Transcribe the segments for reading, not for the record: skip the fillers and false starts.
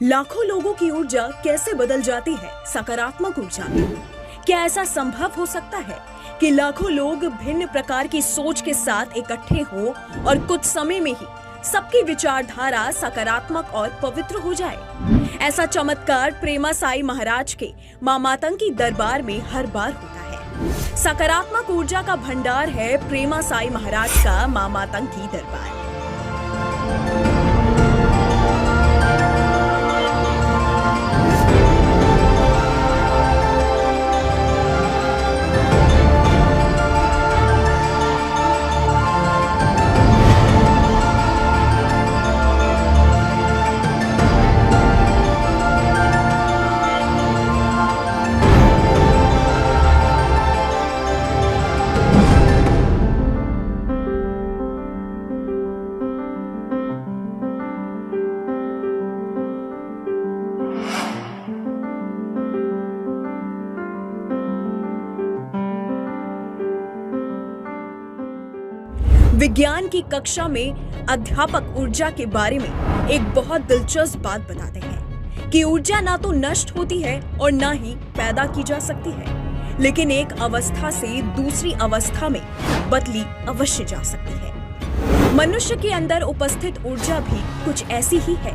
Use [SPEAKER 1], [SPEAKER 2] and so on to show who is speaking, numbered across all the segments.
[SPEAKER 1] लाखों लोगों की ऊर्जा कैसे बदल जाती है सकारात्मक ऊर्जा में? क्या ऐसा संभव हो सकता है कि लाखों लोग भिन्न प्रकार की सोच के साथ इकट्ठे हो और कुछ समय में ही सबकी विचारधारा सकारात्मक और पवित्र हो जाए? ऐसा चमत्कार प्रेमा साई महाराज के मां मातंगी दरबार में हर बार होता है। सकारात्मक ऊर्जा का भंडार है प्रेमा साई महाराज का मां मातंगी दरबार। विज्ञान की कक्षा में अध्यापक ऊर्जा के बारे में एक बहुत दिलचस्प बात बताते हैं कि ऊर्जा ना तो नष्ट होती है और ना ही पैदा की जा सकती है, लेकिन एक अवस्था से दूसरी अवस्था में बदली अवश्य जा सकती है। मनुष्य के अंदर उपस्थित ऊर्जा भी कुछ ऐसी ही है,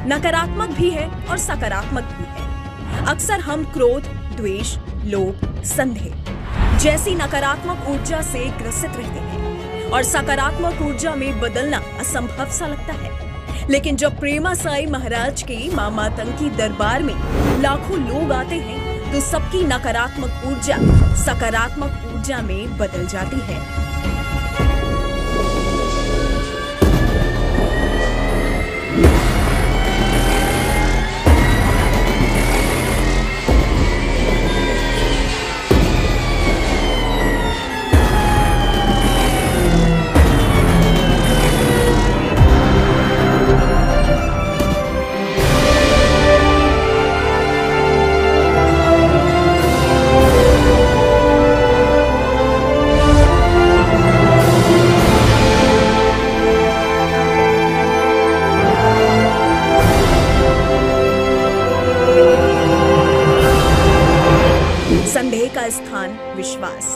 [SPEAKER 1] नकारात्मक भी है और सकारात्मक भी है। अक्सर हम क्रोध, द्वेष, लोभ, संदेह जैसी नकारात्मक ऊर्जा से ग्रसित रहते हैं और सकारात्मक ऊर्जा में बदलना असंभव सा लगता है। लेकिन जब प्रेमा साई महाराज के मां मातंगी दरबार में लाखों लोग आते हैं तो सबकी नकारात्मक ऊर्जा सकारात्मक ऊर्जा में बदल जाती है। संदेह का स्थान विश्वास,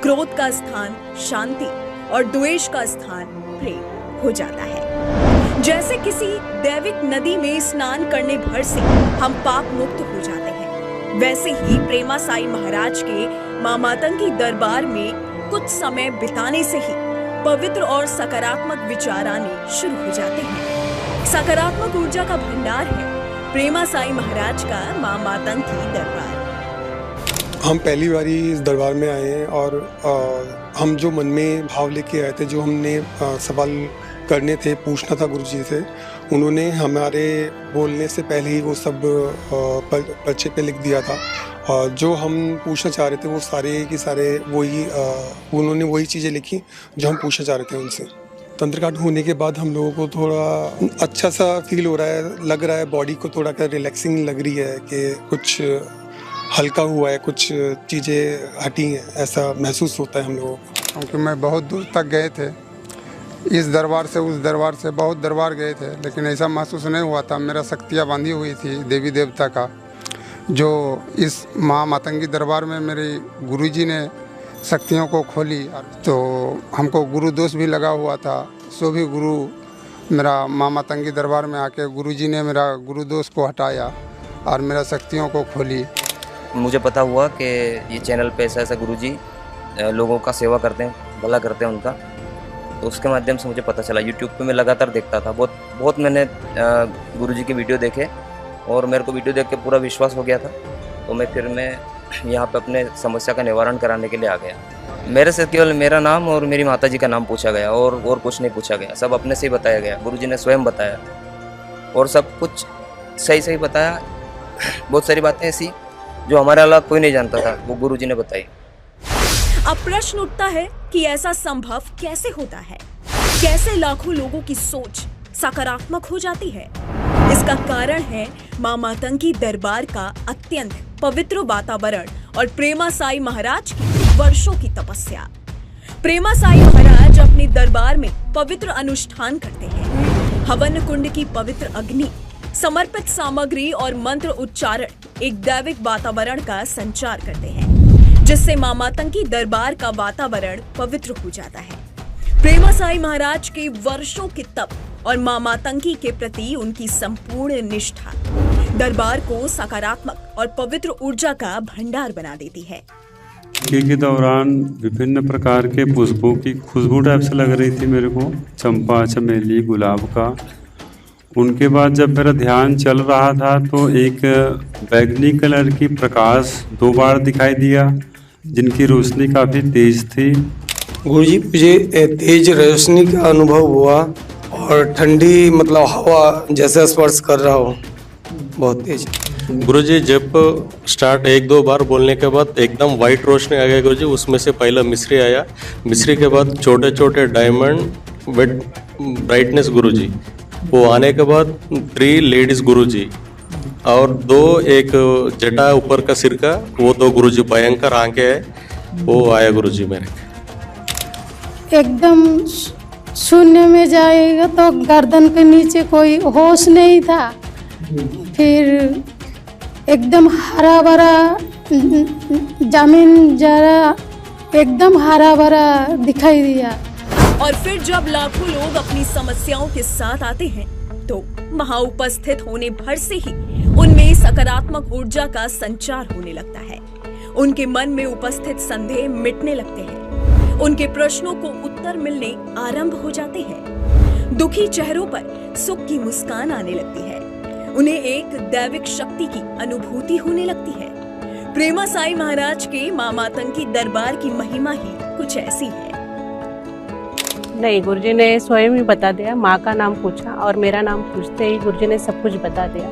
[SPEAKER 1] क्रोध का स्थान शांति और द्वेष का स्थान प्रेम हो जाता है। जैसे किसी दैविक नदी में स्नान करने भर से हम पाप मुक्त हो जाते हैं, वैसे ही प्रेमा साई महाराज के मां मातंगी दरबार में कुछ समय बिताने से ही पवित्र और सकारात्मक विचार आने शुरू हो जाते हैं। सकारात्मक ऊर्जा का भंडार है प्रेमा साई महाराज का मां मातंगी दरबार।
[SPEAKER 2] हम पहली बारी इस दरबार में आए हैं और हम जो मन में भाव लेके आए थे, जो हमने सवाल करने थे, पूछना था गुरुजी से, उन्होंने हमारे बोलने से पहले ही वो सब पर्चे पे लिख दिया था। और जो हम पूछना चाह रहे थे वो सारे की सारे उन्होंने वही चीज़ें लिखी जो हम पूछना चाह रहे थे उनसे। तंत्रकांड होने के बाद हम लोगों को थोड़ा अच्छा सा फील हो रहा है, लग रहा है, बॉडी को थोड़ा रिलैक्सिंग लग रही है कि कुछ हल्का हुआ है, कुछ चीज़ें हटी हैं, ऐसा महसूस होता है हम लोगों को।
[SPEAKER 3] क्योंकि मैं बहुत दूर तक गए थे, इस दरबार से उस दरबार से बहुत दरबार गए थे, लेकिन ऐसा महसूस नहीं हुआ था। मेरा शक्तियाँ बांधी हुई थी देवी देवता का, जो इस मां मातंगी दरबार में मेरे गुरुजी ने शक्तियों को खोली। तो हमको गुरु दोष भी लगा हुआ था, सो भी गुरु मेरा मां मातंगी दरबार में आके गुरुजी ने मेरा गुरु दोष को हटाया और मेरा शक्तियों को खोली।
[SPEAKER 4] मुझे पता हुआ कि ये चैनल पे ऐसा गुरुजी लोगों का सेवा करते हैं, भला करते हैं उनका, तो उसके माध्यम से मुझे पता चला। यूट्यूब पे मैं लगातार देखता था, बहुत मैंने गुरुजी के वीडियो देखे और मेरे को वीडियो देख के पूरा विश्वास हो गया था। तो मैं यहाँ पे अपने समस्या का निवारण कराने के लिए आ गया। मेरे से केवल मेरा नाम और मेरी माता जी का नाम पूछा गया और कुछ नहीं पूछा गया, सब अपने से ही बताया गया। गुरुजी ने स्वयं बताया और सब कुछ सही बताया। बहुत सारी बातें ऐसी जो हमारे अलावा कोई नहीं जानता था, वो गुरुजी ने बताई।
[SPEAKER 1] अब प्रश्न उठता है कि ऐसा संभव कैसे होता है? कैसे लाखों लोगों की सोच सकारात्मक हो जाती है? इसका कारण है मां मातंगी दरबार का अत्यंत पवित्र वातावरण और प्रेमा साई महाराज की वर्षों की तपस्या। प्रेमा साई महाराज अपने दरबार में पवित्र अनुष्ठान करते हैं। हवन कुंड की पवित्र अग्नि समर्पित सामग्री और मंत्र उच्चारण एक दैविक वातावरण का संचार करते हैं, जिससे मां मातंगी दरबार का वातावरण पवित्र हो जाता है। प्रेमासाई महाराज के वर्षों के तप और मां मातंगी के प्रति उनकी संपूर्ण निष्ठा दरबार को सकारात्मक और पवित्र ऊर्जा का भंडार बना देती है।
[SPEAKER 5] के दौरान विभिन्न प्रकार के पुष्पों की खुशबू टाइप से लग रही थी मेरे को, चंपा, चमेली, गुलाब का। उनके बाद जब मेरा ध्यान चल रहा था तो एक बैगनी कलर की प्रकाश 2 बार दिखाई दिया, जिनकी रोशनी काफ़ी तेज थी।
[SPEAKER 2] गुरुजी, मुझे तेज रोशनी का अनुभव हुआ और ठंडी मतलब हवा जैसे स्पर्श कर रहा हो, बहुत तेज।
[SPEAKER 6] गुरुजी, जब स्टार्ट 1-2 बार बोलने के बाद एकदम वाइट रोशनी आ गई गुरुजी। उसमें से पहला मिश्री आया, मिश्री के बाद छोटे छोटे डायमंड विद ब्राइटनेस गुरुजी। वो आने के बाद 3 लेडीज गुरुजी और 2 एक जटा ऊपर का सिर का, वो 2 गुरुजी भयंकर आंखें है, वो आया गुरुजी मेरे।
[SPEAKER 7] एकदम शून्य में जाएगा तो गर्दन के नीचे कोई होश नहीं था। फिर एकदम हरा भरा जमीन जरा एकदम हरा भरा दिखाई दिया।
[SPEAKER 1] और फिर जब लाखों लोग अपनी समस्याओं के साथ आते हैं तो वहां उपस्थित होने भर से ही उनमें सकारात्मक ऊर्जा का संचार होने लगता है। उनके मन में उपस्थित संदेह मिटने लगते हैं, उनके प्रश्नों को उत्तर मिलने आरंभ हो जाते हैं। दुखी चेहरों पर सुख की मुस्कान आने लगती है, उन्हें एक दैविक शक्ति की अनुभूति होने लगती है। प्रेमासाई महाराज के मां मातंगी दरबार की महिमा ही कुछ ऐसी है।
[SPEAKER 8] नहीं, गुरुजी ने स्वयं ही बता दिया। माँ का नाम पूछा और मेरा नाम पूछते ही गुरुजी ने सब कुछ बता दिया,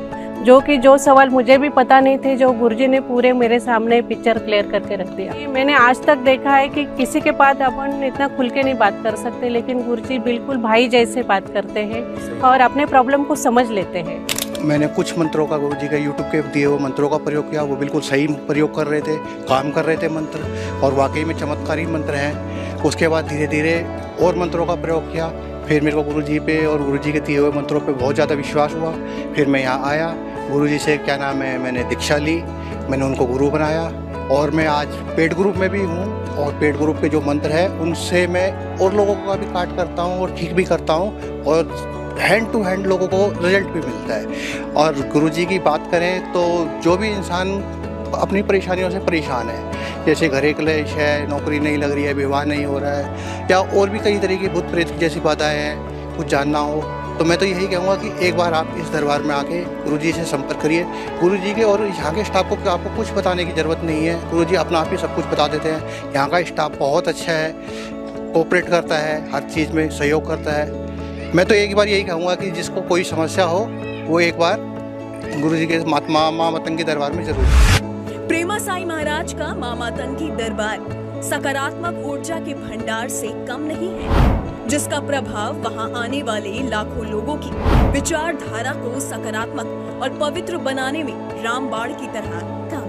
[SPEAKER 8] जो सवाल मुझे भी पता नहीं थे, जो गुरुजी ने पूरे मेरे सामने पिक्चर क्लियर करके रख दिया। मैंने आज तक देखा है कि किसी के पास अपन इतना खुल के नहीं बात कर सकते, लेकिन गुरुजी बिल्कुल भाई जैसे बात करते हैं और अपने प्रॉब्लम को समझ लेते हैं।
[SPEAKER 9] मैंने कुछ मंत्रों का गुरुजी का यूट्यूब के दिए हुए मंत्रों का प्रयोग किया, वो बिल्कुल सही प्रयोग कर रहे थे, काम कर रहे थे मंत्र, और वाकई में चमत्कारी मंत्र हैं। उसके बाद धीरे धीरे और मंत्रों का प्रयोग किया, फिर मेरे को गुरुजी पे और गुरुजी के दिए हुए मंत्रों पे बहुत ज़्यादा विश्वास हुआ। फिर मैं यहाँ आया, गुरुजी से क्या नाम है, मैंने दीक्षा ली, मैंने उनको गुरु बनाया और मैं आज पेड ग्रुप में भी हूँ। और पेड ग्रुप के जो मंत्र हैं उनसे मैं और लोगों का भी काट करता हूँ और ठीक भी करता हूँ, और हैंड टू हैंड लोगों को रिजल्ट भी मिलता है। और गुरुजी की बात करें तो जो भी इंसान अपनी परेशानियों से परेशान है, जैसे घरे क्लेश है, नौकरी नहीं लग रही है, विवाह नहीं हो रहा है, या और भी कई तरह की भूत प्रेत जैसी बाधाएं हैं, कुछ जानना हो तो मैं तो यही कहूँगा कि एक बार आप इस दरबार में आके गुरुजी से संपर्क करिए। गुरुजी के और यहाँ के स्टाफ को आपको कुछ बताने की ज़रूरत नहीं है, गुरुजी अपना आप ही सब कुछ बता देते हैं। यहाँ का स्टाफ बहुत अच्छा है, कोऑपरेट करता है, हर चीज़ में सहयोग करता है। मैं तो एक बार यही कहूँगा कि जिसको कोई समस्या हो वो एक बार गुरुजी के मां मातंगी दरबार में जरूर।
[SPEAKER 1] प्रेमासाई महाराज का मां मातंगी दरबार सकारात्मक ऊर्जा के भंडार से कम नहीं है, जिसका प्रभाव वहां आने वाले लाखों लोगों की विचारधारा को सकारात्मक और पवित्र बनाने में रामबाण की तरह काम